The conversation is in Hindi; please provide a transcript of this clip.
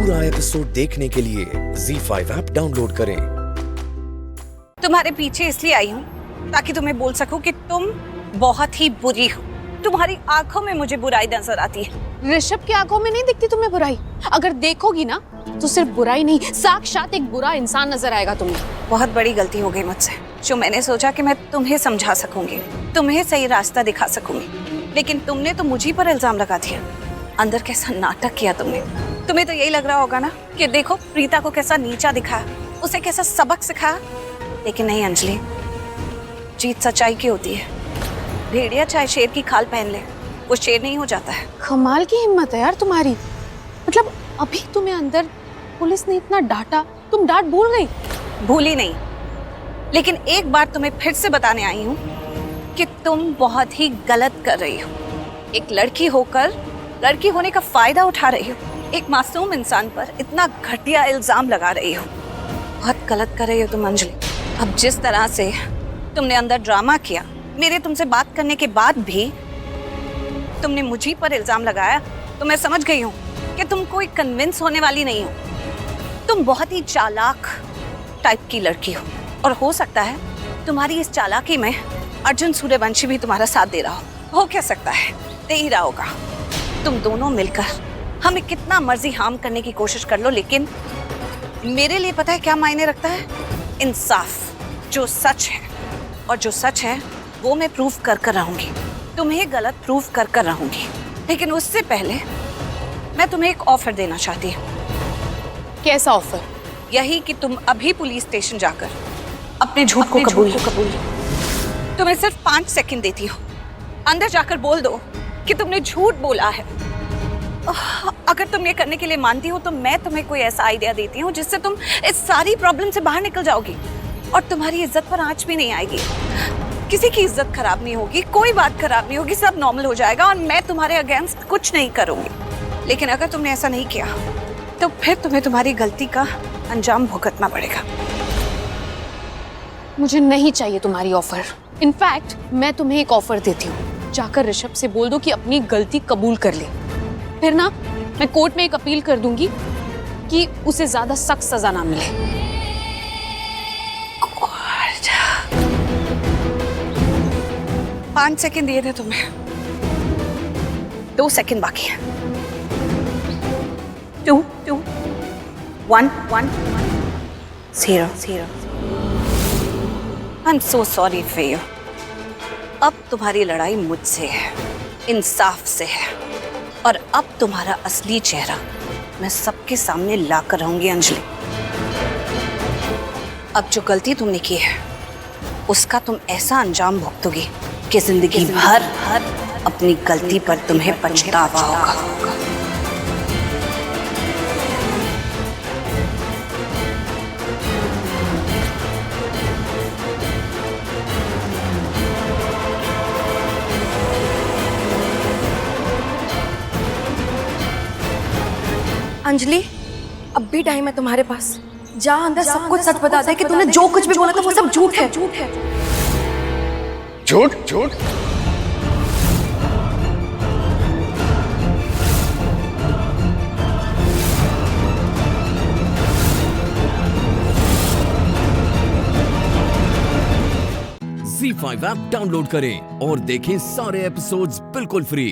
पूरा एपिसोड देखने के लिए ZEE5 ऐप डाउनलोड करें। तुम्हारे पीछे इसलिए आई हूँ ताकि तुम्हें बोल सकूं कि तुम बहुत ही बुरी हो। तुम्हारी आंखों में मुझे बुराई नजर आती है। ऋषभ की आंखों में नहीं दिखती तुम्हें बुराई? अगर देखोगी ना तो सिर्फ बुराई नहीं, साक्षात एक बुरा इंसान नजर आएगा तुम्हें। बहुत बड़ी गलती हो गई मुझसे, जो मैंने सोचा कि मैं तुम्हें समझा सकूंगी, तुम्हें सही रास्ता दिखा सकूंगी, लेकिन तुमने तो मुझी पर इल्जाम लगा दिया। अंदर कैसा नाटक किया तुमने। तुम्हें तो यही लग रहा होगा ना कि देखो प्रीता को कैसा नीचा दिखाया, उसे कैसा सबक सिखाया। लेकिन नहीं अंजलि, जीत सच्चाई की होती है। भेड़िया चाहे शेर की खाल पहन ले, वो शेर नहीं हो जाता है। कमाल की हिम्मत है यार तुम्हारी। मतलब अभी तुम्हें अंदर पुलिस ने इतना डांटा, तुम डांट भूल गई? भूली नहीं, लेकिन एक बार तुम्हें फिर से बताने आई हूँ कि तुम बहुत ही गलत कर रही हो। एक लड़की होकर लड़की होने का फायदा उठा रही हो। एक मासूम इंसान पर इतना घटिया इल्जाम लगा रही हो। बहुत गलत कर रही हो तुम अंजलि। अब जिस तरह से तुमने अंदर ड्रामा किया, मेरे तुमसे बात करने के बाद भी तुमने मुझी पर इल्जाम लगाया, तो मैं समझ गई हूँ कि तुम कोई कन्विंस होने वाली नहीं हो। तुम बहुत ही चालाक टाइप की लड़की हो, और हो सकता है तुम्हारी इस चालाकी में अर्जुन सूर्यवंशी भी तुम्हारा साथ दे रहा हो क्या सकता है, दे ही रहा होगा। तुम दोनों मिलकर हमें कितना मर्जी हार्म करने की कोशिश कर लो, लेकिन मेरे लिए पता है क्या मायने रखता है? इंसाफ। जो सच है, और जो सच है वो मैं प्रूफ कर रहूंगी। तुम्हें गलत प्रूफ कर रहूंगी। लेकिन उससे पहले मैं तुम्हें एक ऑफर देना चाहती हूँ। कैसा ऑफर? यही कि तुम अभी पुलिस स्टेशन जाकर अपने झूठ को कबूल। तुम्हें सिर्फ 5 सेकंड देती हूँ। अंदर जाकर बोल दो कि तुमने झूठ बोला है। अगर तुम ये करने के लिए मानती हो तो मैं तुम्हें कोई ऐसा आइडिया देती हूँ जिससे तुम इस सारी प्रॉब्लम से बाहर निकल जाओगी, और तुम्हारी इज्जत पर आंच भी नहीं आएगी। किसी की इज्जत खराब नहीं होगी, कोई बात खराब नहीं होगी, सब नॉर्मल हो जाएगा, और मैं तुम्हारे अगेंस्ट कुछ नहीं करूंगी। लेकिन अगर तुमने ऐसा नहीं किया तो फिर तुम्हें तुम्हारी गलती का अंजाम भुगतना पड़ेगा। मुझे नहीं चाहिए तुम्हारी ऑफर। इनफैक्ट मैं तुम्हें एक ऑफर देती हूँ, जाकर ऋषभ से बोल दो कि अपनी गलती कबूल कर ले। फिर ना मैं कोर्ट में एक अपील कर दूंगी कि उसे ज्यादा सख्त सजा ना मिले। 5 सेकंड दिए थे तुम्हें, 2 सेकंड बाकी है। 2 2 1 1 0 0। I am so sorry for you. अब तुम्हारी लड़ाई मुझसे है, इंसाफ से है, और अब तुम्हारा असली चेहरा मैं सबके सामने लाकर रहूंगी अंजलि। अब जो गलती तुमने की है उसका तुम ऐसा अंजाम भुगतोगी कि जिंदगी भर अपनी गलती पर तुम्हें पछतावा होगा। अंजलि, अब भी टाइम है तुम्हारे पास। जा अंदर सब कुछ सच बता दे कि तूने जो कुछ भी बोला था वो सब झूठ है। झूठ झूठ। ZEE5 ऐप डाउनलोड करें और देखें सारे एपिसोड्स बिल्कुल फ्री।